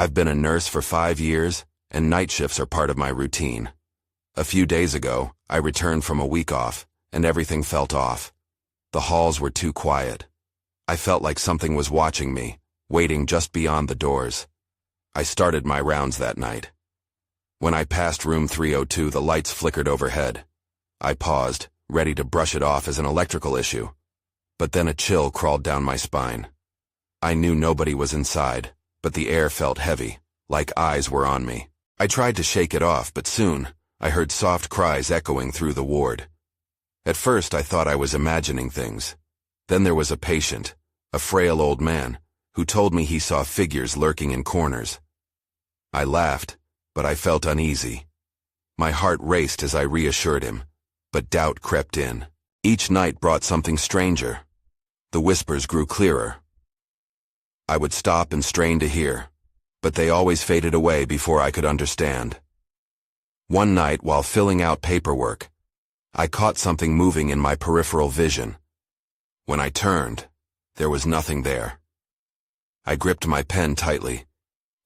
I've been a nurse for 5 years, and night shifts are part of my routine. A few days ago, I returned from a week off, and everything felt off. The halls were too quiet. I felt like something was watching me, waiting just beyond the doors. I started my rounds that night. When I passed room 302, the lights flickered overhead. I paused, ready to brush it off as an electrical issue. But then a chill crawled down my spine. I knew nobody was inside, but the air felt heavy, like eyes were on me. I tried to shake it off, but soon, I heard soft cries echoing through the ward. At first, I thought I was imagining things. Then there was a patient, a frail old man, who told me he saw figures lurking in corners. I laughed, but I felt uneasy. My heart raced as I reassured him, but doubt crept in. Each night brought something stranger. The whispers grew clearer. I would stop and strain to hear, but they always faded away before I could understand. One night, while filling out paperwork, I caught something moving in my peripheral vision. When I turned, there was nothing there. I gripped my pen tightly,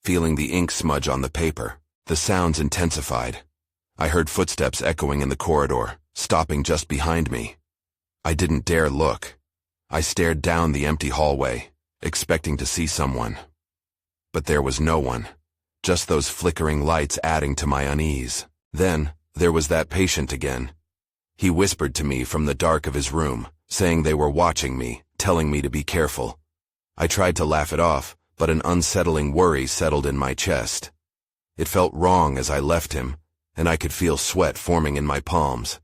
feeling the ink smudge on the paper. The sounds intensified. I heard footsteps echoing in the corridor, stopping just behind me. I didn't dare look. I stared down the empty hallway, expecting to see someone. But there was no one, just those flickering lights adding to my unease. Then, there was that patient again. He whispered to me from the dark of his room, saying they were watching me, telling me to be careful. I tried to laugh it off, but an unsettling worry settled in my chest. It felt wrong as I left him, and I could feel sweat forming in my palms.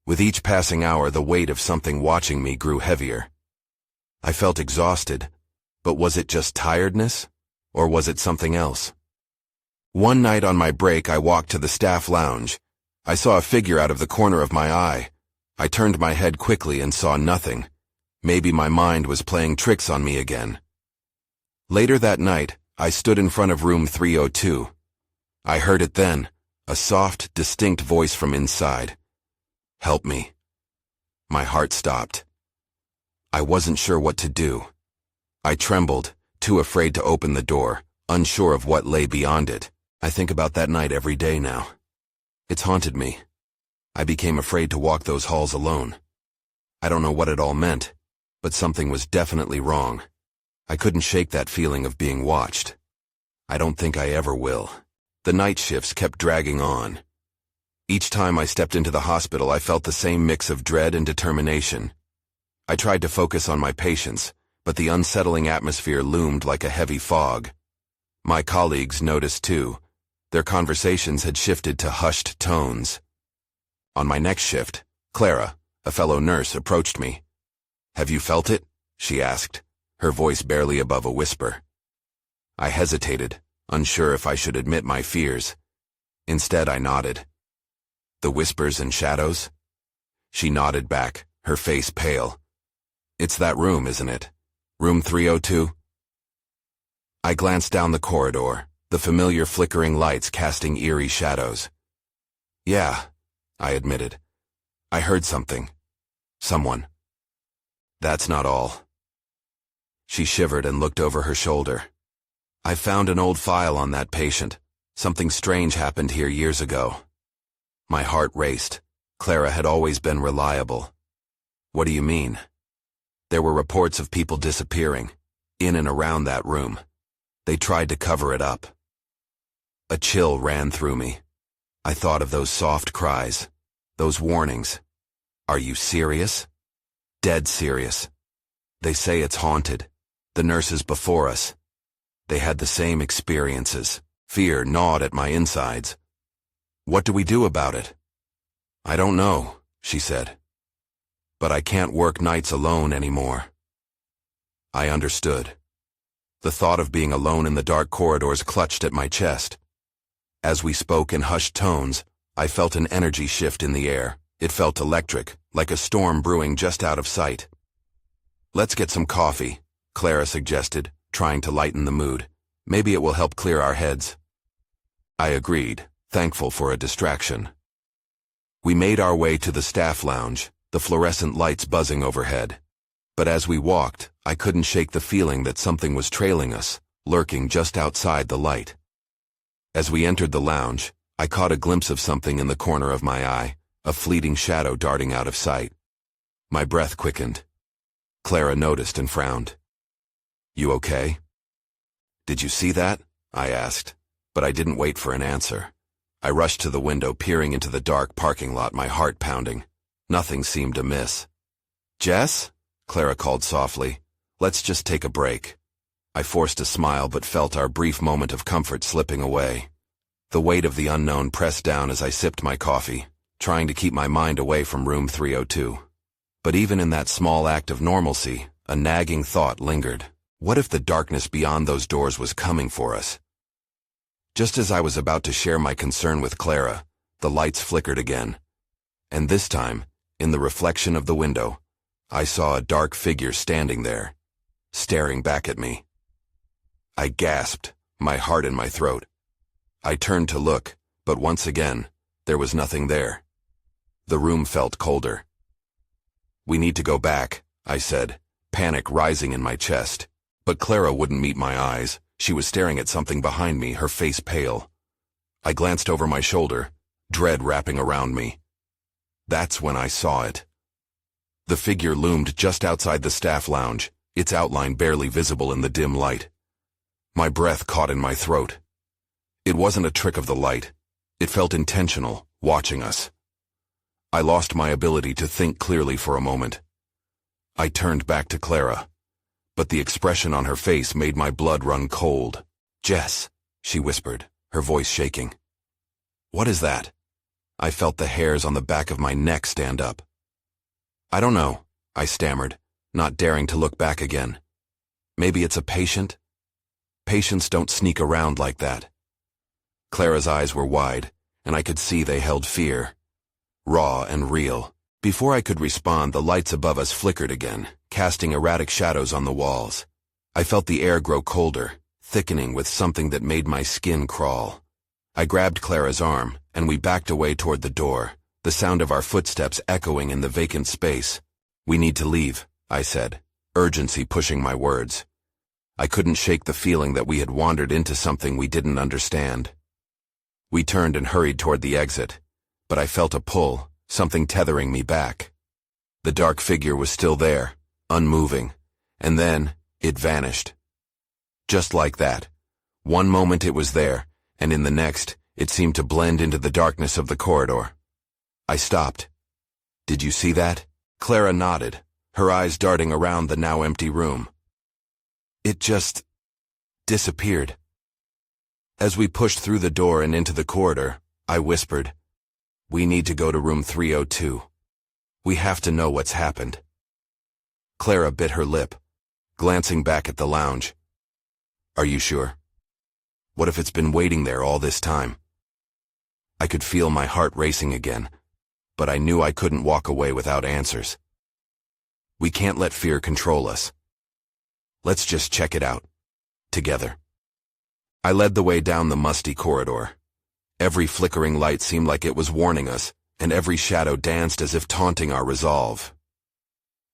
With each passing hour, the weight of something watching me grew heavier. I felt exhausted, but was it just tiredness, or was it something else? One night on my break, I walked to the staff lounge. I saw a figure out of the corner of my eye. I turned my head quickly and saw nothing. Maybe my mind was playing tricks on me again. Later that night, I stood in front of room 302. I heard it then, a soft, distinct voice from inside. "Help me." My heart stopped. I wasn't sure what to do. I trembled, too afraid to open the door, unsure of what lay beyond it. I think about that night every day now. It's haunted me. I became afraid to walk those halls alone. I don't know what it all meant, but something was definitely wrong. I couldn't shake that feeling of being watched. I don't think I ever will. The night shifts kept dragging on. Each time I stepped into the hospital, I felt the same mix of dread and determination. I tried to focus on my patients, but the unsettling atmosphere loomed like a heavy fog. My colleagues noticed too. Their conversations had shifted to hushed tones. On my next shift, Clara, a fellow nurse, approached me. "Have you felt it?" she asked, her voice barely above a whisper. I hesitated, unsure if I should admit my fears. Instead, I nodded. "The whispers and shadows?" She nodded back, her face pale. "It's that room, isn't it? Room 302? I glanced down the corridor, the familiar flickering lights casting eerie shadows. "Yeah," I admitted. "I heard something. Someone. That's not all." She shivered and looked over her shoulder. "I found an old file on that patient. Something strange happened here years ago." My heart raced. Clara had always been reliable. "What do you mean?" "There were reports of people disappearing, in and around that room. They tried to cover it up." A chill ran through me. I thought of those soft cries, those warnings. "Are you serious?" "Dead serious. They say it's haunted. The nurses before us. They had the same experiences." Fear gnawed at my insides. "What do we do about it?" "I don't know," she said. "But I can't work nights alone anymore." I understood. The thought of being alone in the dark corridors clutched at my chest. As we spoke in hushed tones, I felt an energy shift in the air. It felt electric, like a storm brewing just out of sight. "Let's get some coffee," Clara suggested, trying to lighten the mood. "Maybe it will help clear our heads." I agreed, thankful for a distraction. We made our way to the staff lounge, the fluorescent lights buzzing overhead. But as we walked, I couldn't shake the feeling that something was trailing us, lurking just outside the light. As we entered the lounge, I caught a glimpse of something in the corner of my eye, a fleeting shadow darting out of sight. My breath quickened. Clara noticed and frowned. "You okay?" "Did you see that?" I asked, but I didn't wait for an answer. I rushed to the window, peering into the dark parking lot, my heart pounding. Nothing seemed amiss. "Jess?" Clara called softly. "Let's just take a break." I forced a smile but felt our brief moment of comfort slipping away. The weight of the unknown pressed down as I sipped my coffee, trying to keep my mind away from room 302. But even in that small act of normalcy, a nagging thought lingered. What if the darkness beyond those doors was coming for us? Just as I was about to share my concern with Clara, the lights flickered again. And this time, in the reflection of the window, I saw a dark figure standing there, staring back at me. I gasped, my heart in my throat. I turned to look, but once again, there was nothing there. The room felt colder. "We need to go back," I said, panic rising in my chest. But Clara wouldn't meet my eyes. She was staring at something behind me, her face pale. I glanced over my shoulder, dread wrapping around me. That's when I saw it. The figure loomed just outside the staff lounge, its outline barely visible in the dim light. My breath caught in my throat. It wasn't a trick of the light. It felt intentional, watching us. I lost my ability to think clearly for a moment. I turned back to Clara, but the expression on her face made my blood run cold. "Jess," she whispered, her voice shaking. "What is that?" I felt the hairs on the back of my neck stand up. "I don't know," I stammered, not daring to look back again. "Maybe it's a patient?" "Patients don't sneak around like that." Clara's eyes were wide, and I could see they held fear. Raw and real. Before I could respond, the lights above us flickered again, casting erratic shadows on the walls. I felt the air grow colder, thickening with something that made my skin crawl. I grabbed Clara's arm, and we backed away toward the door, the sound of our footsteps echoing in the vacant space. "We need to leave," I said, urgency pushing my words. I couldn't shake the feeling that we had wandered into something we didn't understand. We turned and hurried toward the exit, but I felt a pull, something tethering me back. The dark figure was still there, unmoving, and then it vanished. Just like that. One moment it was there, and in the next, it seemed to blend into the darkness of the corridor. I stopped. "Did you see that?" Clara nodded, her eyes darting around the now empty room. "It just disappeared." As we pushed through the door and into the corridor, I whispered, "We need to go to room 302. We have to know what's happened." Clara bit her lip, glancing back at the lounge. "Are you sure? What if it's been waiting there all this time?" I could feel my heart racing again, but I knew I couldn't walk away without answers. We can't let fear control us. Let's just check it out. Together. I led the way down the musty corridor. Every flickering light seemed like it was warning us, and every shadow danced as if taunting our resolve.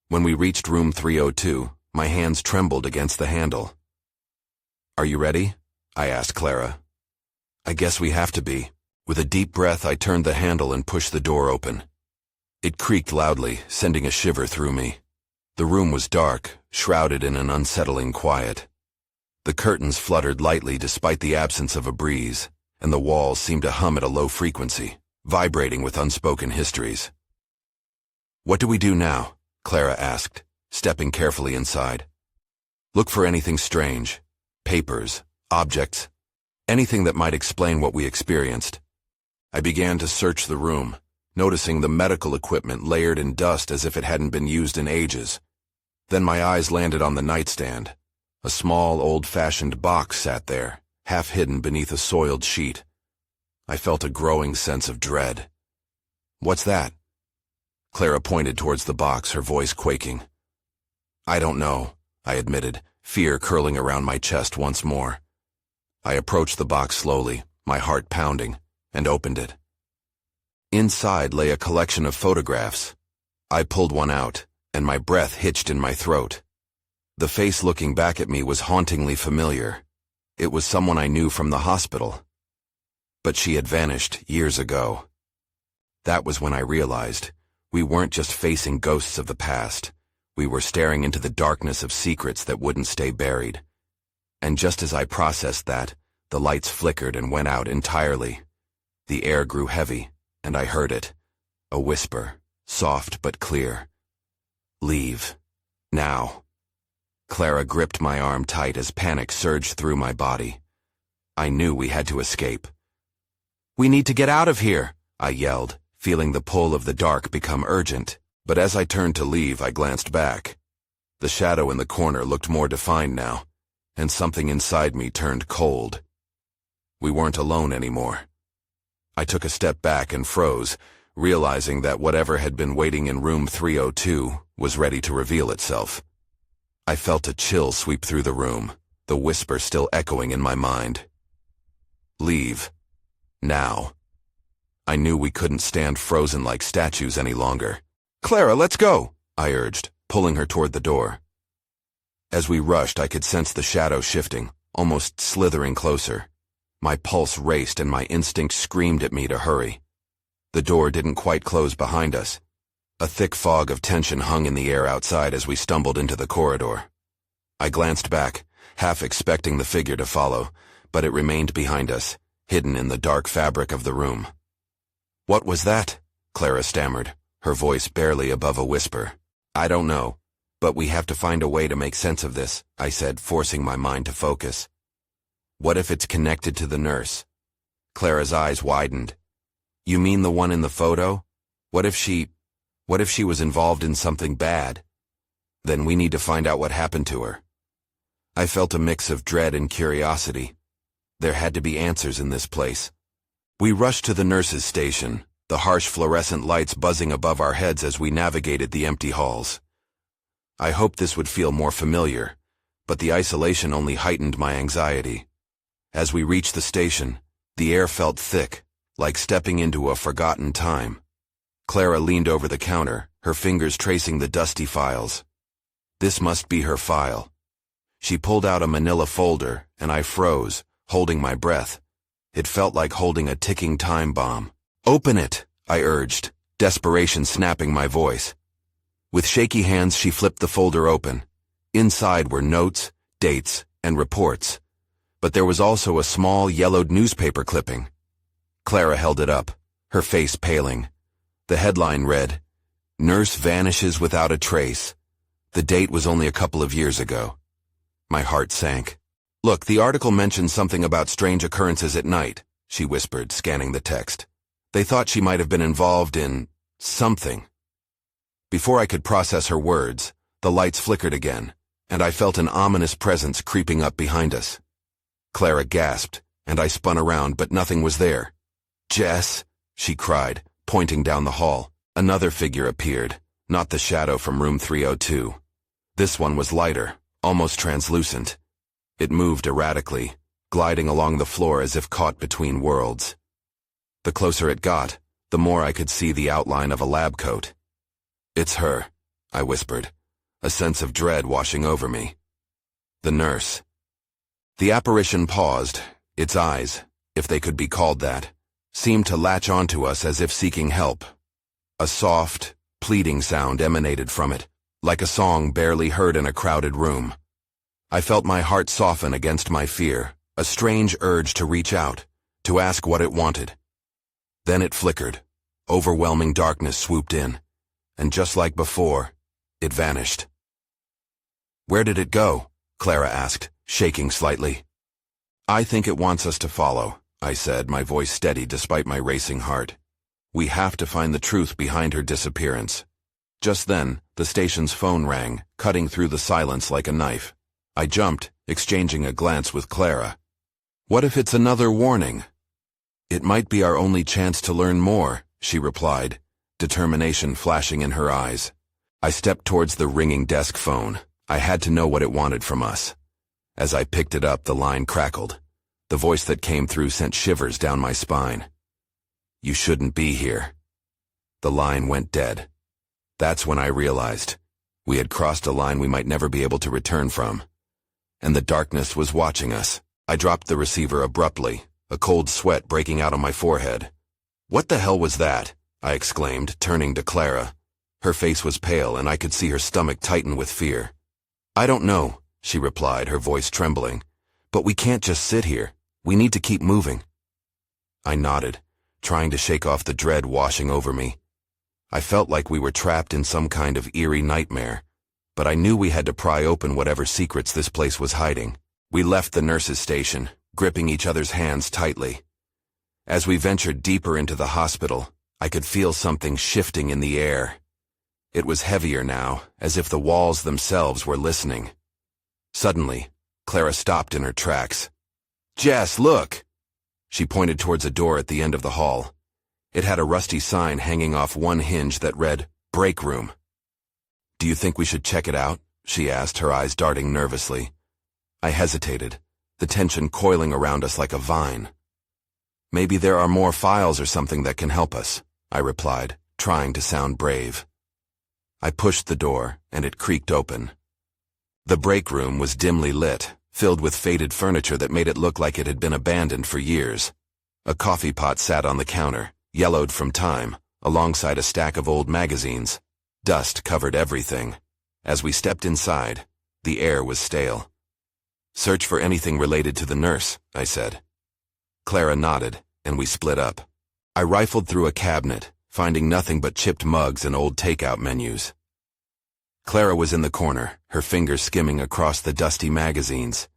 When we reached room 302, my hands trembled against the handle. "Are you ready?" I asked Clara. "I guess we have to be." With a deep breath, I turned the handle and pushed the door open. It creaked loudly, sending a shiver through me. The room was dark, shrouded in an unsettling quiet. The curtains fluttered lightly despite the absence of a breeze, and the walls seemed to hum at a low frequency, vibrating with unspoken histories. "What do we do now?" Clara asked, stepping carefully inside. "Look for anything strange. Papers, objects, anything that might explain what we experienced." I began to search the room, noticing the medical equipment layered in dust as if it hadn't been used in ages. Then my eyes landed on the nightstand. A small, old-fashioned box sat there, half hidden beneath a soiled sheet. I felt a growing sense of dread. "What's that?" Clara pointed towards the box, her voice quaking. "I don't know," I admitted, fear curling around my chest once more. I approached the box slowly, my heart pounding, and opened it. Inside lay a collection of photographs. I pulled one out, and my breath hitched in my throat. The face looking back at me was hauntingly familiar, It was someone I knew from the hospital. But she had vanished years ago. That was when I realized we weren't just facing ghosts of the past. We were staring into the darkness of secrets that wouldn't stay buried. And just as I processed that, the lights flickered and went out entirely. The air grew heavy, and I heard it. A whisper, soft but clear. Leave. Now. Clara gripped my arm tight as panic surged through my body. I knew we had to escape. "We need to get out of here," I yelled, feeling the pull of the dark become urgent. But as I turned to leave, I glanced back. The shadow in the corner looked more defined now, and something inside me turned cold. We weren't alone anymore. I took a step back and froze, realizing that whatever had been waiting in room 302 was ready to reveal itself. I felt a chill sweep through the room, the whisper still echoing in my mind. Leave. Now. I knew we couldn't stand frozen like statues any longer. "Clara, let's go," I urged, pulling her toward the door. As we rushed, I could sense the shadow shifting, almost slithering closer. My pulse raced and my instinct screamed at me to hurry. The door didn't quite close behind us. A thick fog of tension hung in the air outside as we stumbled into the corridor. I glanced back, half expecting the figure to follow, but it remained behind us, hidden in the dark fabric of the room. "What was that?" Clara stammered, her voice barely above a whisper. "I don't know, but we have to find a way to make sense of this," I said, forcing my mind to focus. "What if it's connected to the nurse?" Clara's eyes widened. "You mean the one in the photo? What if she was involved in something bad? Then we need to find out what happened to her." I felt a mix of dread and curiosity. There had to be answers in this place. We rushed to the nurse's station, the harsh fluorescent lights buzzing above our heads as we navigated the empty halls. I hoped this would feel more familiar, but the isolation only heightened my anxiety. As we reached the station, the air felt thick, like stepping into a forgotten time. Clara leaned over the counter, her fingers tracing the dusty files. This must be her file. She pulled out a manila folder, and I froze, holding my breath. It felt like holding a ticking time bomb. "Open it," I urged, desperation snapping my voice. With shaky hands, she flipped the folder open. Inside were notes, dates, and reports. But there was also a small, yellowed newspaper clipping. Clara held it up, her face paling. The headline read, "Nurse vanishes without a trace." The date was only a couple of years ago. My heart sank. "Look, the article mentioned something about strange occurrences at night," she whispered, scanning the text. "They thought she might have been involved in something." Before I could process her words, the lights flickered again, and I felt an ominous presence creeping up behind us. Clara gasped, and I spun around, but nothing was there. "Jess," she cried, pointing down the hall. Another figure appeared, not the shadow from room 302. This one was lighter, almost translucent. It moved erratically, gliding along the floor as if caught between worlds. The closer it got, the more I could see the outline of a lab coat. "It's her," I whispered, a sense of dread washing over me. "The nurse." The apparition paused, its eyes, if they could be called that, seemed to latch onto us as if seeking help. A soft, pleading sound emanated from it, like a song barely heard in a crowded room. I felt my heart soften against my fear, a strange urge to reach out, to ask what it wanted. Then it flickered. Overwhelming darkness swooped in, and just like before, it vanished. "Where did it go?" Clara asked, shaking slightly. "I think it wants us to follow," I said, my voice steady despite my racing heart. "We have to find the truth behind her disappearance." Just then, the station's phone rang, cutting through the silence like a knife. I jumped, exchanging a glance with Clara. "What if it's another warning?" "It might be our only chance to learn more," she replied, determination flashing in her eyes. I stepped towards the ringing desk phone. I had to know what it wanted from us. As I picked it up, the line crackled. The voice that came through sent shivers down my spine. "You shouldn't be here." The line went dead. That's when I realized we had crossed a line we might never be able to return from. And the darkness was watching us. I dropped the receiver abruptly, a cold sweat breaking out on my forehead. "What the hell was that?" I exclaimed, turning to Clara. Her face was pale, and I could see her stomach tighten with fear. "I don't know," she replied, her voice trembling. "But we can't just sit here. We need to keep moving." I nodded, trying to shake off the dread washing over me. I felt like we were trapped in some kind of eerie nightmare, but I knew we had to pry open whatever secrets this place was hiding. We left the nurse's station, gripping each other's hands tightly. As we ventured deeper into the hospital, I could feel something shifting in the air. It was heavier now, as if the walls themselves were listening. Suddenly, Clara stopped in her tracks. "Jess, look!" She pointed towards a door at the end of the hall. It had a rusty sign hanging off one hinge that read, "Break Room." "Do you think we should check it out?" she asked, her eyes darting nervously. I hesitated, the tension coiling around us like a vine. "Maybe there are more files or something that can help us," I replied, trying to sound brave. I pushed the door, and it creaked open. The break room was dimly lit, filled with faded furniture that made it look like it had been abandoned for years. A coffee pot sat on the counter, yellowed from time, alongside a stack of old magazines. Dust covered everything. As we stepped inside, the air was stale. "Search for anything related to the nurse," I said. Clara nodded, and we split up. I rifled through a cabinet, finding nothing but chipped mugs and old takeout menus. Clara was in the corner, her fingers skimming across the dusty magazines.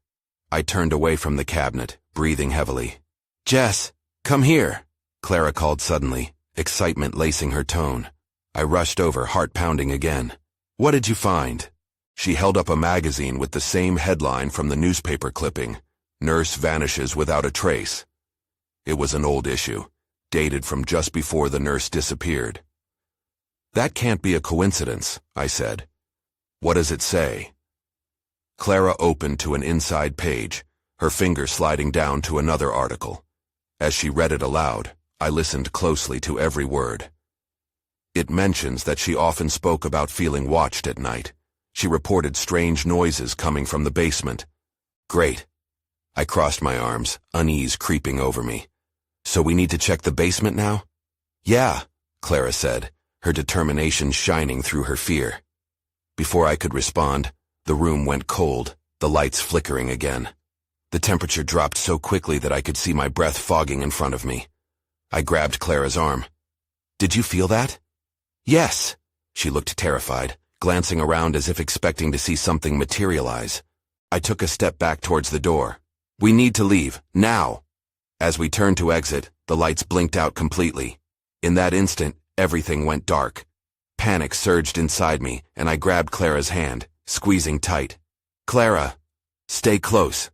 I turned away from the cabinet, breathing heavily. "Jess, come here," Clara called suddenly, excitement lacing her tone. I rushed over, heart pounding again. "What did you find?" She held up a magazine with the same headline from the newspaper clipping, "Nurse Vanishes Without a Trace." It was an old issue, dated from just before the nurse disappeared. "That can't be a coincidence," I said. "What does it say?" Clara opened to an inside page, her finger sliding down to another article. As she read it aloud, I listened closely to every word. "It mentions that she often spoke about feeling watched at night. She reported strange noises coming from the basement." "Great." I crossed my arms, unease creeping over me. "So we need to check the basement now?" "Yeah," Clara said, her determination shining through her fear. Before I could respond, the room went cold, the lights flickering again. The temperature dropped so quickly that I could see my breath fogging in front of me. I grabbed Clara's arm. "Did you feel that?" "Yes." She looked terrified, glancing around as if expecting to see something materialize. I took a step back towards the door. "We need to leave, now." As we turned to exit, the lights blinked out completely. In that instant, everything went dark. Panic surged inside me, and I grabbed Clara's hand, squeezing tight. "Clara, stay close."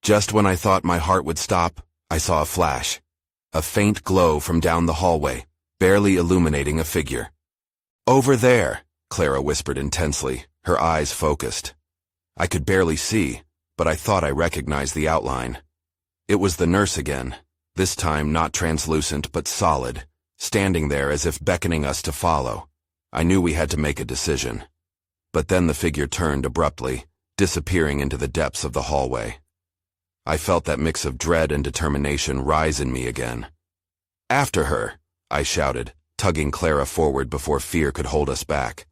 Just when I thought my heart would stop, I saw a flash. A faint glow from down the hallway, barely illuminating a figure. "Over there," Clara whispered intensely, her eyes focused. I could barely see, but I thought I recognized the outline. It was the nurse again, this time not translucent but solid, standing there as if beckoning us to follow. I knew we had to make a decision. But then the figure turned abruptly, disappearing into the depths of the hallway. I felt that mix of dread and determination rise in me again. "After her," I shouted, tugging Clara forward before fear could hold us back.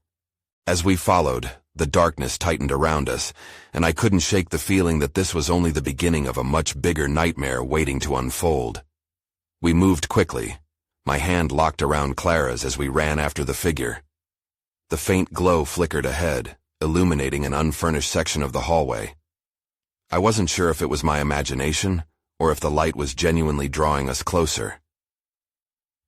As we followed, the darkness tightened around us, and I couldn't shake the feeling that this was only the beginning of a much bigger nightmare waiting to unfold. We moved quickly, my hand locked around Clara's as we ran after the figure. The faint glow flickered ahead, illuminating an unfurnished section of the hallway. I wasn't sure if it was my imagination, or if the light was genuinely drawing us closer.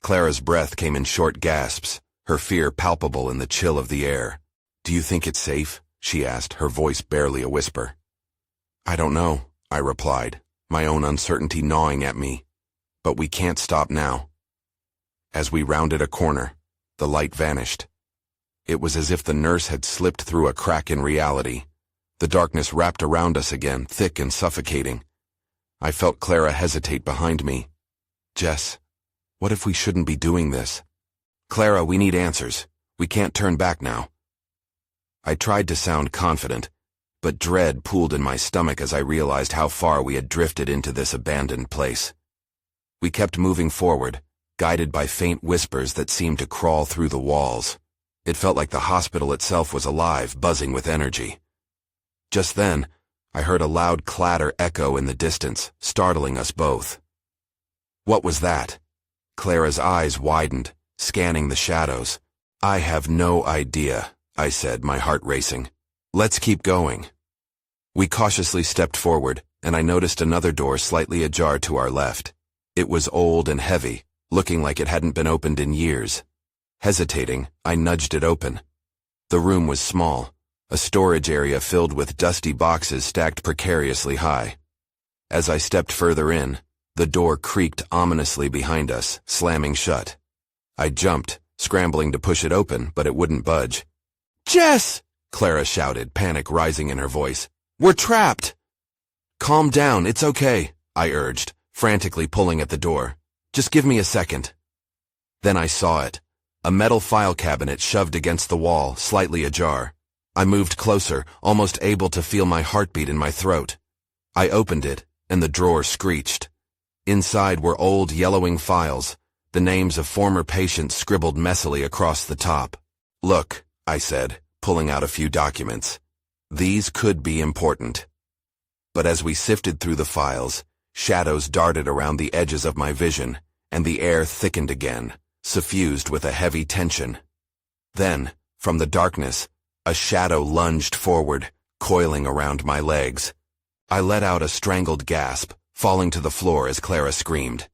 Clara's breath came in short gasps, her fear palpable in the chill of the air. "Do you think it's safe?" she asked, her voice barely a whisper. "I don't know," I replied, my own uncertainty gnawing at me. "But we can't stop now." As we rounded a corner, the light vanished. It was as if the nurse had slipped through a crack in reality. The darkness wrapped around us again, thick and suffocating. I felt Clara hesitate behind me. "Jess, what if we shouldn't be doing this?" "Clara, we need answers. We can't turn back now." I tried to sound confident, but dread pooled in my stomach as I realized how far we had drifted into this abandoned place. We kept moving forward, guided by faint whispers that seemed to crawl through the walls. It felt like the hospital itself was alive, buzzing with energy. Just then, I heard a loud clatter echo in the distance, startling us both. What was that? Clara's eyes widened, scanning the shadows. I have no idea, I said, my heart racing. Let's keep going. We cautiously stepped forward, and I noticed another door slightly ajar to our left. It was old and heavy, looking like it hadn't been opened in years. Hesitating, I nudged it open. The room was small, a storage area filled with dusty boxes stacked precariously high. As I stepped further in, the door creaked ominously behind us, slamming shut. I jumped, scrambling to push it open, but it wouldn't budge. "Jess!" Clara shouted, panic rising in her voice. "We're trapped!" "Calm down, it's okay," I urged, frantically pulling at the door. "Just give me a second." Then I saw it. A metal file cabinet shoved against the wall, slightly ajar. I moved closer, almost able to feel my heartbeat in my throat. I opened it, and the drawer screeched. Inside were old, yellowing files, the names of former patients scribbled messily across the top. "Look," I said, pulling out a few documents. "These could be important." But as we sifted through the files, shadows darted around the edges of my vision, and the air thickened again, suffused with a heavy tension. Then, from the darkness, a shadow lunged forward, coiling around my legs. I let out a strangled gasp, falling to the floor as Clara screamed.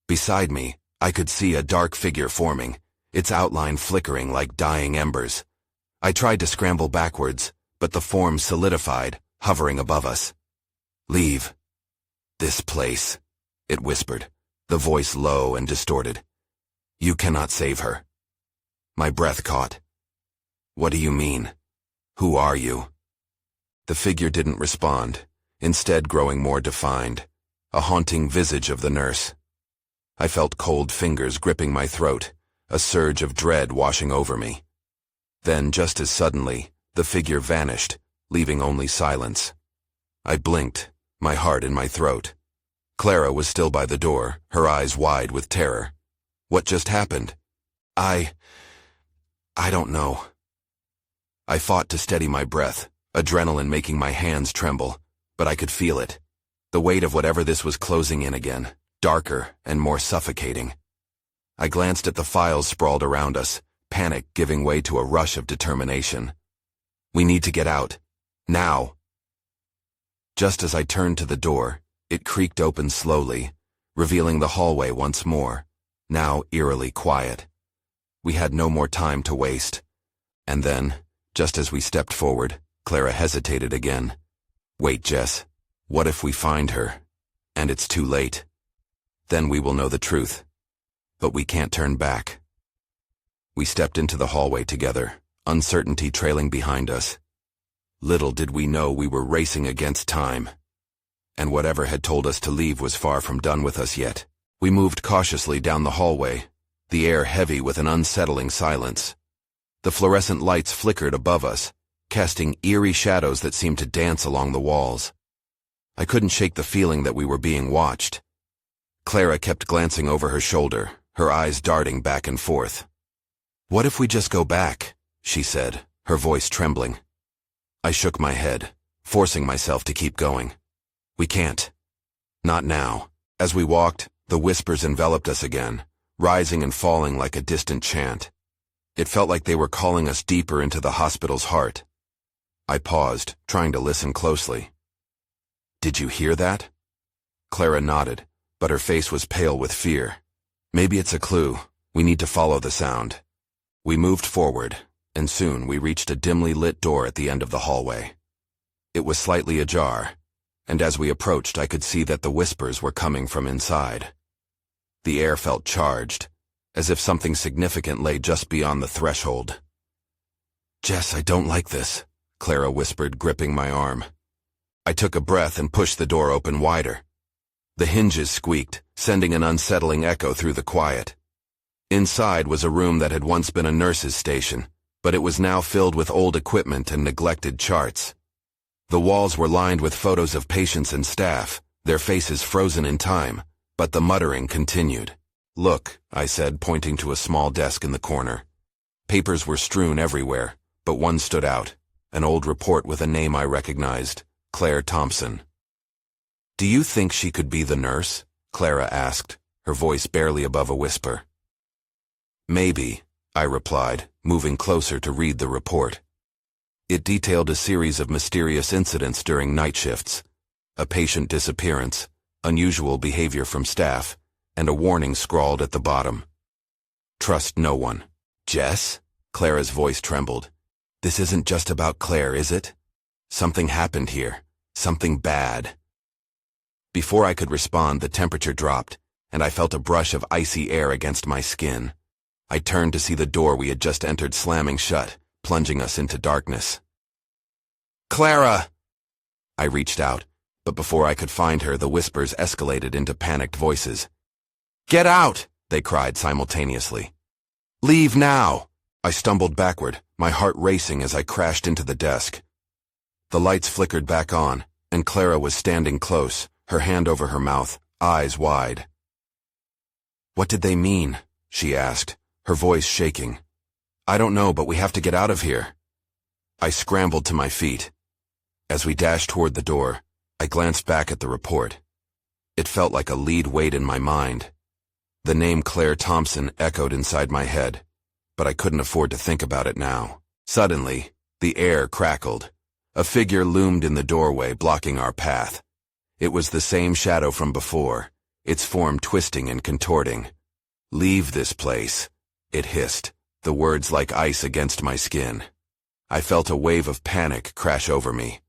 Beside me, I could see a dark figure forming, its outline flickering like dying embers. I tried to scramble backwards, but the form solidified, hovering above us. "Leave this place," it whispered, the voice low and distorted. "You cannot save her." My breath caught. "What do you mean? Who are you?" The figure didn't respond, instead growing more defined, a haunting visage of the nurse. I felt cold fingers gripping my throat, a surge of dread washing over me. Then, just as suddenly, the figure vanished, leaving only silence. I blinked, my heart in my throat. Clara was still by the door, her eyes wide with terror. What just happened? I don't know. I fought to steady my breath, adrenaline making my hands tremble, but I could feel it. The weight of whatever this was closing in again, darker and more suffocating. I glanced at the files sprawled around us, panic giving way to a rush of determination. "We need to get out. Now." Just as I turned to the door, it creaked open slowly, revealing the hallway once more, now eerily quiet. We had no more time to waste. And then, just as we stepped forward, Clara hesitated again. "Wait, Jess. What if we find her, and it's too late? Then we will know the truth. But we can't turn back." We stepped into the hallway together, uncertainty trailing behind us. Little did we know we were racing against time. And whatever had told us to leave was far from done with us yet. We moved cautiously down the hallway, the air heavy with an unsettling silence. The fluorescent lights flickered above us, casting eerie shadows that seemed to dance along the walls. I couldn't shake the feeling that we were being watched. Clara kept glancing over her shoulder, her eyes darting back and forth. "What if we just go back?" she said, her voice trembling. I shook my head, forcing myself to keep going. "We can't. Not now." As we walked, the whispers enveloped us again, rising and falling like a distant chant. It felt like they were calling us deeper into the hospital's heart. I paused, trying to listen closely. "Did you hear that?" Clara nodded, but her face was pale with fear. "Maybe it's a clue. We need to follow the sound." We moved forward, and soon we reached a dimly lit door at the end of the hallway. It was slightly ajar, and as we approached I could see that the whispers were coming from inside. The air felt charged, as if something significant lay just beyond the threshold. "Jess, I don't like this," Clara whispered, gripping my arm. I took a breath and pushed the door open wider. The hinges squeaked, sending an unsettling echo through the quiet. Inside was a room that had once been a nurse's station, but it was now filled with old equipment and neglected charts. The walls were lined with photos of patients and staff, their faces frozen in time, but the muttering continued. "Look," I said, pointing to a small desk in the corner. Papers were strewn everywhere, but one stood out, an old report with a name I recognized, Claire Thompson. "Do you think she could be the nurse?" Clara asked, her voice barely above a whisper. "Maybe," I replied, moving closer to read the report. It detailed a series of mysterious incidents during night shifts, a patient disappearance, unusual behavior from staff, and a warning scrawled at the bottom. "Trust no one." "Jess?" Clara's voice trembled. "This isn't just about Claire, is it? Something happened here. Something bad." Before I could respond, the temperature dropped, and I felt a brush of icy air against my skin. I turned to see the door we had just entered slamming shut, plunging us into darkness. "Clara!" I reached out, but before I could find her, the whispers escalated into panicked voices. "Get out!" they cried simultaneously. "Leave now!" I stumbled backward, my heart racing as I crashed into the desk. The lights flickered back on, and Clara was standing close, her hand over her mouth, eyes wide. "What did they mean?" she asked, her voice shaking. "I don't know, but we have to get out of here." I scrambled to my feet. As we dashed toward the door, I glanced back at the report. It felt like a lead weight in my mind. The name Claire Thompson echoed inside my head, but I couldn't afford to think about it now. Suddenly, the air crackled. A figure loomed in the doorway, blocking our path. It was the same shadow from before, its form twisting and contorting. "Leave this place," it hissed, the words like ice against my skin. I felt a wave of panic crash over me.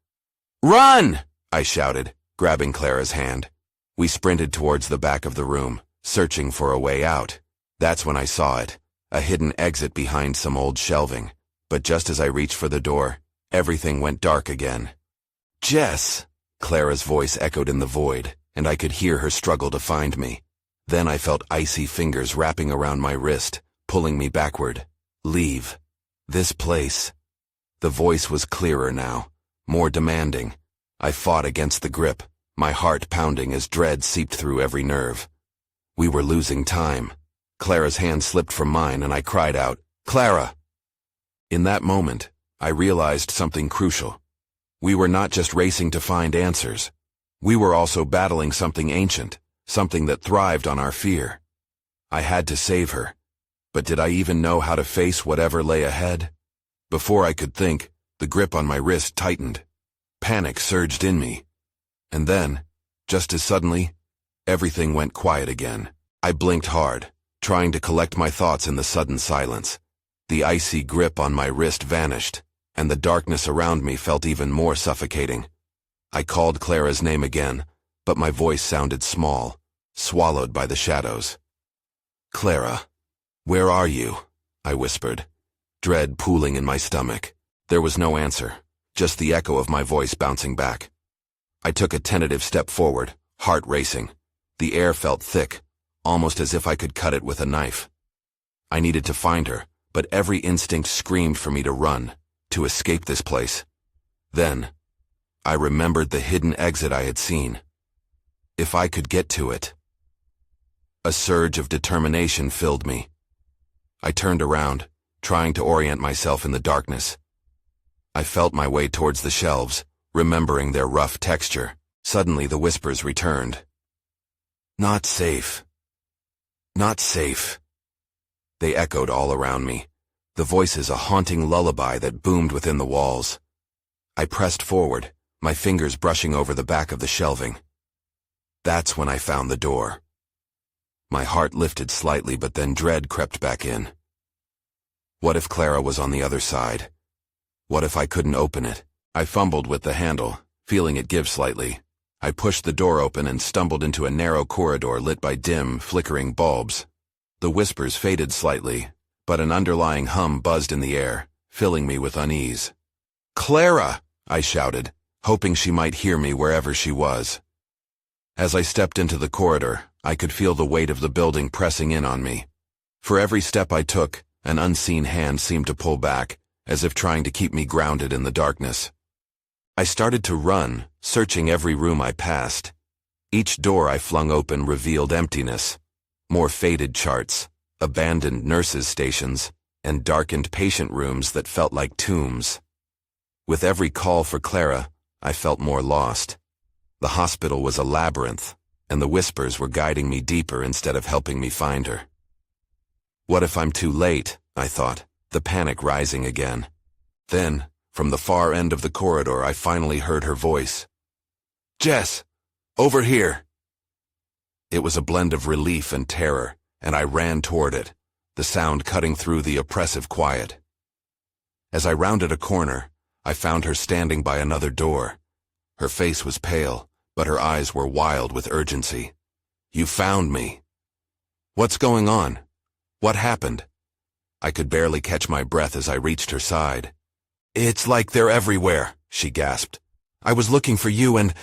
"Run!" I shouted, grabbing Clara's hand. We sprinted towards the back of the room, searching for a way out. That's when I saw it, a hidden exit behind some old shelving. But just as I reached for the door, everything went dark again. "Jess!" Clara's voice echoed in the void, and I could hear her struggle to find me. Then I felt icy fingers wrapping around my wrist, pulling me backward. "Leave. This place." The voice was clearer now, more demanding. I fought against the grip, my heart pounding as dread seeped through every nerve. We were losing time. Clara's hand slipped from mine and I cried out, "Clara!" In that moment, I realized something crucial. We were not just racing to find answers. We were also battling something ancient, something that thrived on our fear. I had to save her. But did I even know how to face whatever lay ahead? Before I could think, the grip on my wrist tightened. Panic surged in me. And then, just as suddenly, everything went quiet again. I blinked hard, trying to collect my thoughts in the sudden silence. The icy grip on my wrist vanished, and the darkness around me felt even more suffocating. I called Clara's name again, but my voice sounded small, swallowed by the shadows. "Clara, where are you?" I whispered, dread pooling in my stomach. There was no answer, just the echo of my voice bouncing back. I took a tentative step forward, heart racing. The air felt thick, almost as if I could cut it with a knife. I needed to find her, but every instinct screamed for me to run, to escape this place. Then, I remembered the hidden exit I had seen. If I could get to it. A surge of determination filled me. I turned around, trying to orient myself in the darkness. I felt my way towards the shelves, remembering their rough texture. Suddenly the whispers returned. "Not safe. Not safe." They echoed all around me, the voices a haunting lullaby that boomed within the walls. I pressed forward, my fingers brushing over the back of the shelving. That's when I found the door. My heart lifted slightly, but then dread crept back in. What if Clara was on the other side? What if I couldn't open it? I fumbled with the handle, feeling it give slightly. I pushed the door open and stumbled into a narrow corridor lit by dim, flickering bulbs. The whispers faded slightly, but an underlying hum buzzed in the air, filling me with unease. "Clara!" I shouted, hoping she might hear me wherever she was. As I stepped into the corridor, I could feel the weight of the building pressing in on me. For every step I took, an unseen hand seemed to pull back, as if trying to keep me grounded in the darkness. I started to run, searching every room I passed. Each door I flung open revealed emptiness. More faded charts, abandoned nurses' stations, and darkened patient rooms that felt like tombs. With every call for Clara, I felt more lost. The hospital was a labyrinth, and the whispers were guiding me deeper instead of helping me find her. What if I'm too late, I thought, the panic rising again. Then, from the far end of the corridor, I finally heard her voice. "Jess! Over here!" It was a blend of relief and terror, and I ran toward it, the sound cutting through the oppressive quiet. As I rounded a corner, I found her standing by another door. Her face was pale, but her eyes were wild with urgency. "You found me." "What's going on? What happened?" I could barely catch my breath as I reached her side. "It's like they're everywhere," she gasped. "I was looking for you and...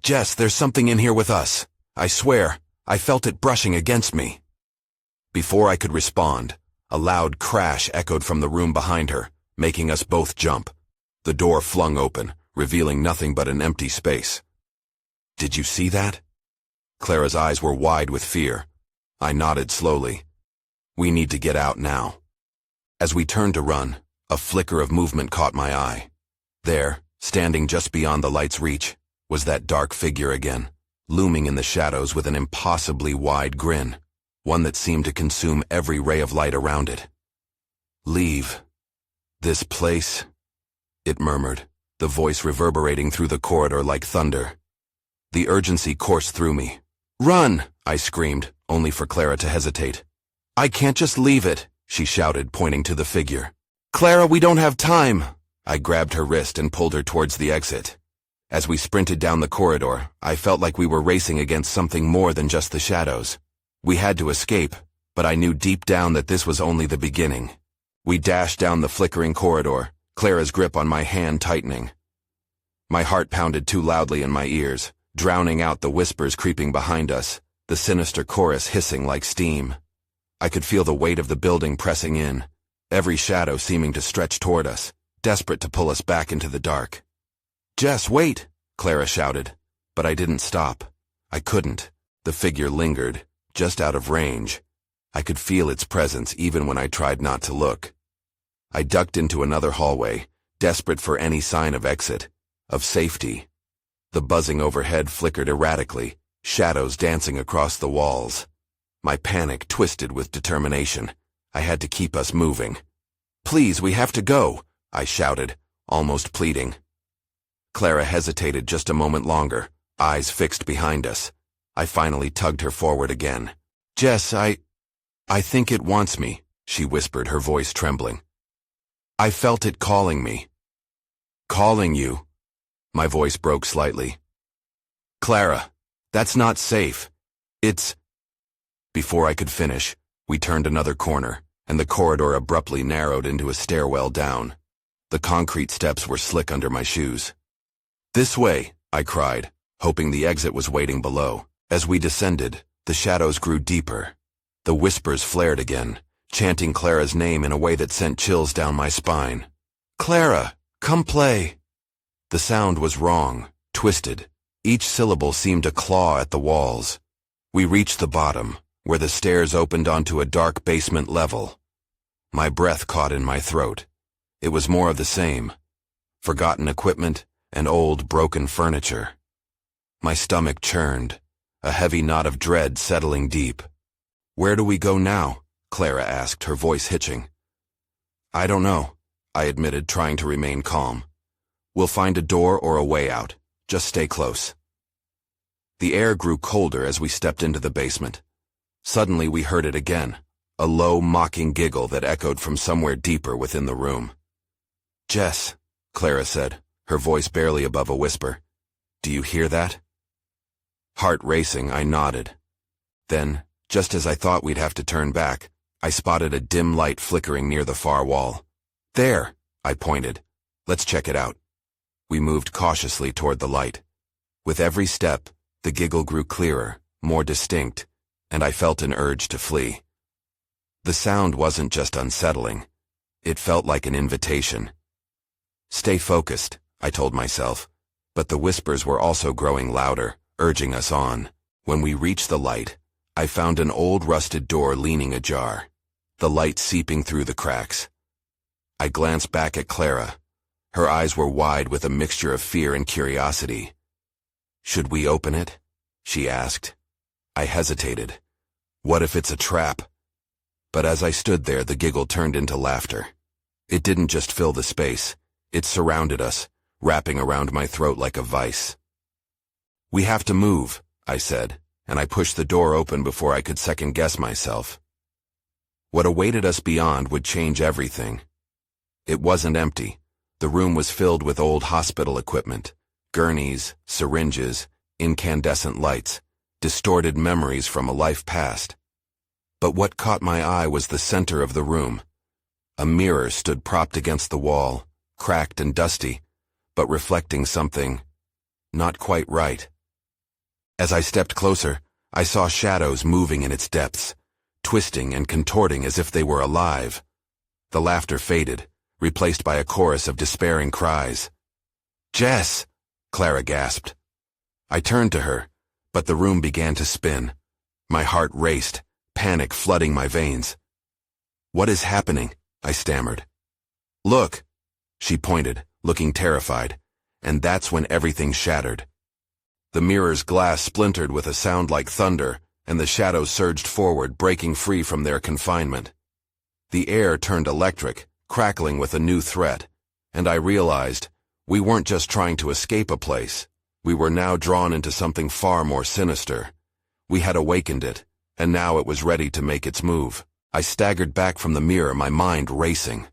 Jess, there's something in here with us. I swear, I felt it brushing against me." Before I could respond, a loud crash echoed from the room behind her, making us both jump. The door flung open, revealing nothing but an empty space. "Did you see that?" Clara's eyes were wide with fear. I nodded slowly. "We need to get out now." As we turned to run, a flicker of movement caught my eye. There, standing just beyond the light's reach, was that dark figure again, looming in the shadows with an impossibly wide grin, one that seemed to consume every ray of light around it. "Leave. This place," it murmured, the voice reverberating through the corridor like thunder. The urgency coursed through me. "Run!" I screamed, only for Clara to hesitate. "I can't just leave it," she shouted, pointing to the figure. "Clara, we don't have time!" I grabbed her wrist and pulled her towards the exit. As we sprinted down the corridor, I felt like we were racing against something more than just the shadows. We had to escape, but I knew deep down that this was only the beginning. We dashed down the flickering corridor, Clara's grip on my hand tightening. My heart pounded too loudly in my ears, drowning out the whispers creeping behind us, the sinister chorus hissing like steam. I could feel the weight of the building pressing in, every shadow seeming to stretch toward us, desperate to pull us back into the dark. "Jess, wait!" Clara shouted, but I didn't stop. I couldn't. The figure lingered, just out of range. I could feel its presence even when I tried not to look. I ducked into another hallway, desperate for any sign of exit, of safety. The buzzing overhead flickered erratically, shadows dancing across the walls. My panic twisted with determination. I had to keep us moving. "Please, we have to go," I shouted, almost pleading. Clara hesitated just a moment longer, eyes fixed behind us. I finally tugged her forward again. "Jess, I think it wants me," she whispered, her voice trembling. "I felt it calling me." "Calling you?" My voice broke slightly. "Clara, that's not safe. It's..." Before I could finish, we turned another corner, and the corridor abruptly narrowed into a stairwell down. The concrete steps were slick under my shoes. "This way," I cried, hoping the exit was waiting below. As we descended, the shadows grew deeper. The whispers flared again, chanting Clara's name in a way that sent chills down my spine. "Clara, come play!" The sound was wrong, twisted. Each syllable seemed to claw at the walls. We reached the bottom, where the stairs opened onto a dark basement level. My breath caught in my throat. It was more of the same. Forgotten equipment and old, broken furniture. My stomach churned, a heavy knot of dread settling deep. "Where do we go now?" Clara asked, her voice hitching. "I don't know," I admitted, trying to remain calm. "We'll find a door or a way out. Just stay close." The air grew colder as we stepped into the basement. Suddenly we heard it again, a low, mocking giggle that echoed from somewhere deeper within the room. "Jess," Clara said, her voice barely above a whisper. "Do you hear that?" Heart racing, I nodded. Then, just as I thought we'd have to turn back, I spotted a dim light flickering near the far wall. "There," I pointed. "Let's check it out." We moved cautiously toward the light. With every step, the giggle grew clearer, more distinct, and I felt an urge to flee. The sound wasn't just unsettling. It felt like an invitation. "Stay focused," I told myself, But the whispers were also growing louder, urging us on. When we reached the light, I found an old rusted door leaning ajar, the light seeping through the cracks. I glanced back at Clara. Her eyes were wide with a mixture of fear and curiosity. "Should we open it?" she asked. I hesitated. What if it's a trap? But as I stood there, the giggle turned into laughter. It didn't just fill the space. It surrounded us, wrapping around my throat like a vice. "We have to move," I said, and I pushed the door open before I could second-guess myself. What awaited us beyond would change everything. It wasn't empty. The room was filled with old hospital equipment, gurneys, syringes, incandescent lights, distorted memories from a life past. But what caught my eye was the center of the room. A mirror stood propped against the wall, cracked and dusty, but reflecting something not quite right. As I stepped closer, I saw shadows moving in its depths, twisting and contorting as if they were alive. The laughter faded, replaced by a chorus of despairing cries. "Jess!" Clara gasped. I turned to her, but the room began to spin. My heart raced, panic flooding my veins. "What is happening?" I stammered. "Look!" She pointed, looking terrified, and that's when everything shattered. The mirror's glass splintered with a sound like thunder, and the shadows surged forward, breaking free from their confinement. The air turned electric, crackling with a new threat, and I realized we weren't just trying to escape a place. We were now drawn into something far more sinister. We had awakened it, and now it was ready to make its move. I staggered back from the mirror, my mind racing.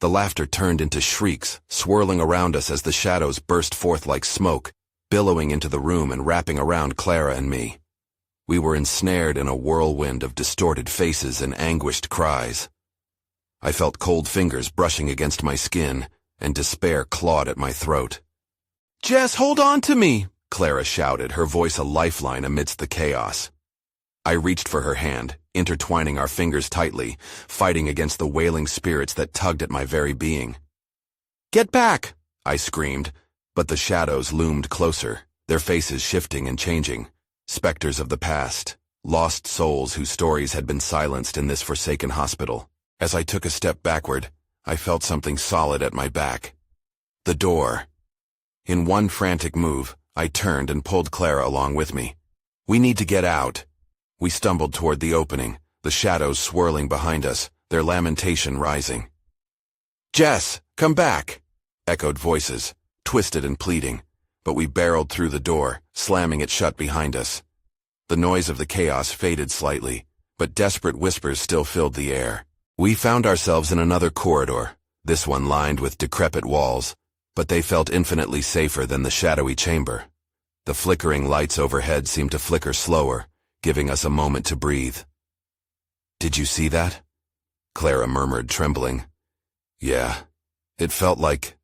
The laughter turned into shrieks, swirling around us as the shadows burst forth like smoke, billowing into the room and wrapping around Clara and me. We were ensnared in a whirlwind of distorted faces and anguished cries. I felt cold fingers brushing against my skin, and despair clawed at my throat. "Jess, hold on to me!" Clara shouted, her voice a lifeline amidst the chaos. I reached for her hand, intertwining our fingers tightly, fighting against the wailing spirits that tugged at my very being. "Get back!" I screamed, but the shadows loomed closer, their faces shifting and changing. Specters of the past, lost souls whose stories had been silenced in this forsaken hospital. As I took a step backward, I felt something solid at my back. The door. In one frantic move, I turned and pulled Clara along with me. "We need to get out." We stumbled toward the opening, the shadows swirling behind us, their lamentation rising. "Jess, come back!" echoed voices, twisted and pleading, but we barreled through the door, slamming it shut behind us. The noise of the chaos faded slightly, but desperate whispers still filled the air. We found ourselves in another corridor, this one lined with decrepit walls, but they felt infinitely safer than the shadowy chamber. The flickering lights overhead seemed to flicker slower, giving us a moment to breathe. "Did you see that?" Clara murmured, trembling. "Yeah, it felt like—"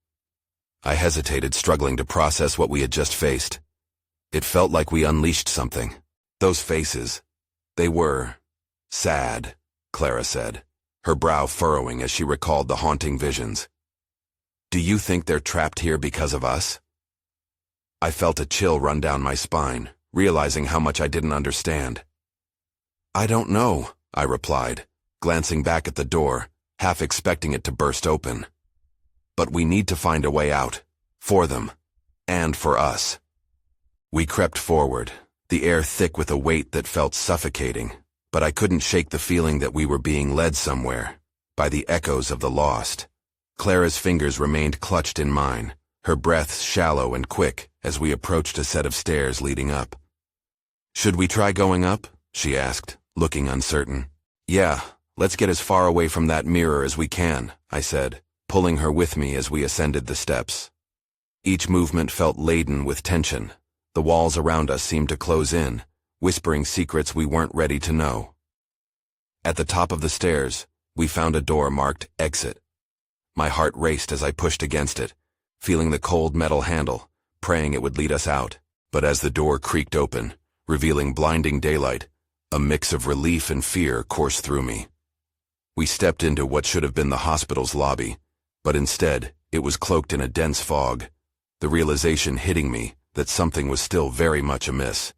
I hesitated, struggling to process what we had just faced. It felt like we unleashed something. Those faces, they were sad, Clara said, her brow furrowing as she recalled the haunting visions. "Do you think they're trapped here because of us?" I felt a chill run down my spine, realizing how much I didn't understand. "I don't know," I replied, glancing back at the door, half expecting it to burst open. "But we need to find a way out, for them, and for us." We crept forward, the air thick with a weight that felt suffocating, but I couldn't shake the feeling that we were being led somewhere, by the echoes of the lost. Clara's fingers remained clutched in mine, her breath shallow and quick as we approached a set of stairs leading up. "Should we try going up?" she asked, looking uncertain. "Yeah, let's get as far away from that mirror as we can," I said, pulling her with me as we ascended the steps. Each movement felt laden with tension. The walls around us seemed to close in, whispering secrets we weren't ready to know. At the top of the stairs, we found a door marked Exit. My heart raced as I pushed against it, feeling the cold metal handle, praying it would lead us out. But as the door creaked open, revealing blinding daylight, a mix of relief and fear coursed through me. We stepped into what should have been the hospital's lobby, but instead, it was cloaked in a dense fog. the realization hitting me that something was still very much amiss.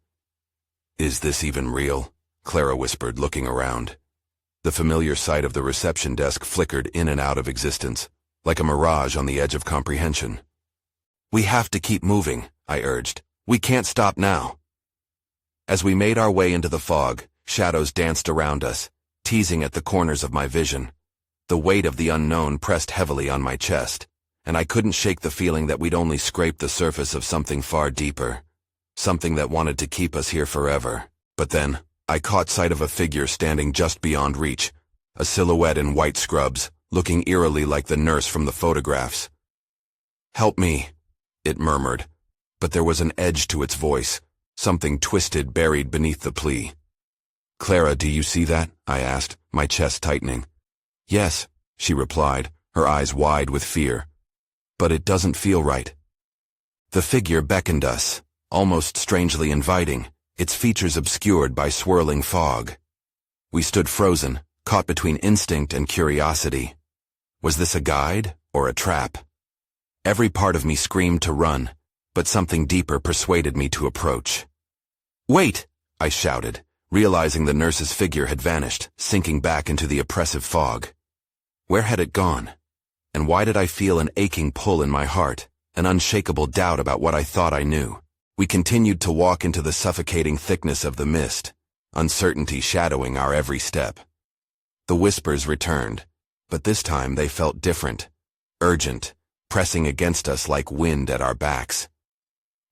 "Is this even real?" Clara whispered, looking around. The familiar sight of the reception desk flickered in and out of existence, like a mirage on the edge of comprehension. "We have to keep moving," I urged. "We can't stop now." As we made our way into the fog, shadows danced around us, teasing at the corners of my vision. The weight of the unknown pressed heavily on my chest, and I couldn't shake the feeling that we'd only scraped the surface of something far deeper, something that wanted to keep us here forever. But then, I caught sight of a figure standing just beyond reach, a silhouette in white scrubs, looking eerily like the nurse from the photographs. "Help me," it murmured, but there was an edge to its voice, something twisted buried beneath the plea. "Clara, do you see that?" I asked, my chest tightening. "Yes," she replied, her eyes wide with fear. "But it doesn't feel right." The figure beckoned us, almost strangely inviting, its features obscured by swirling fog. We stood frozen, caught between instinct and curiosity. Was this a guide or a trap? Every part of me screamed to run, but something deeper persuaded me to approach. "Wait!" I shouted, realizing the nurse's figure had vanished, sinking back into the oppressive fog. Where had it gone? And why did I feel an aching pull in my heart, an unshakable doubt about what I thought I knew? We continued to walk into the suffocating thickness of the mist, uncertainty shadowing our every step. The whispers returned, but this time they felt different, urgent, pressing against us like wind at our backs.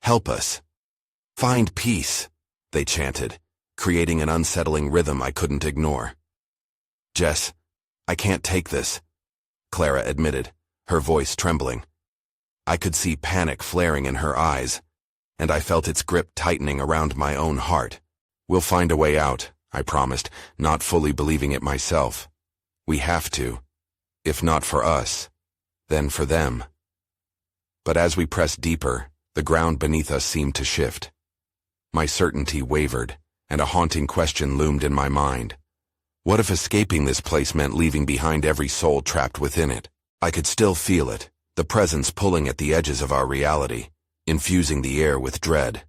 "Help us. Find peace," they chanted, creating an unsettling rhythm I couldn't ignore. "Jess, I can't take this," Clara admitted, her voice trembling. I could see panic flaring in her eyes, and I felt its grip tightening around my own heart. "We'll find a way out," I promised, not fully believing it myself. "We have to. If not for us, then for them." But as we pressed deeper, the ground beneath us seemed to shift. My certainty wavered, and a haunting question loomed in my mind. What if escaping this place meant leaving behind every soul trapped within it? I could still feel it, the presence pulling at the edges of our reality, infusing the air with dread.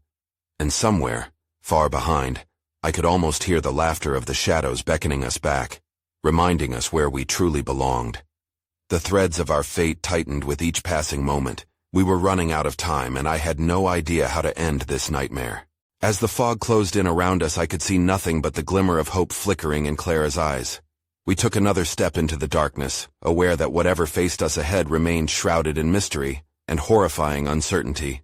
And somewhere, far behind, I could almost hear the laughter of the shadows beckoning us back, reminding us where we truly belonged. The threads of our fate tightened with each passing moment. We were running out of time, and I had no idea how to end this nightmare. As the fog closed in around us, I could see nothing but the glimmer of hope flickering in Clara's eyes. We took another step into the darkness, aware that whatever faced us ahead remained shrouded in mystery and horrifying uncertainty.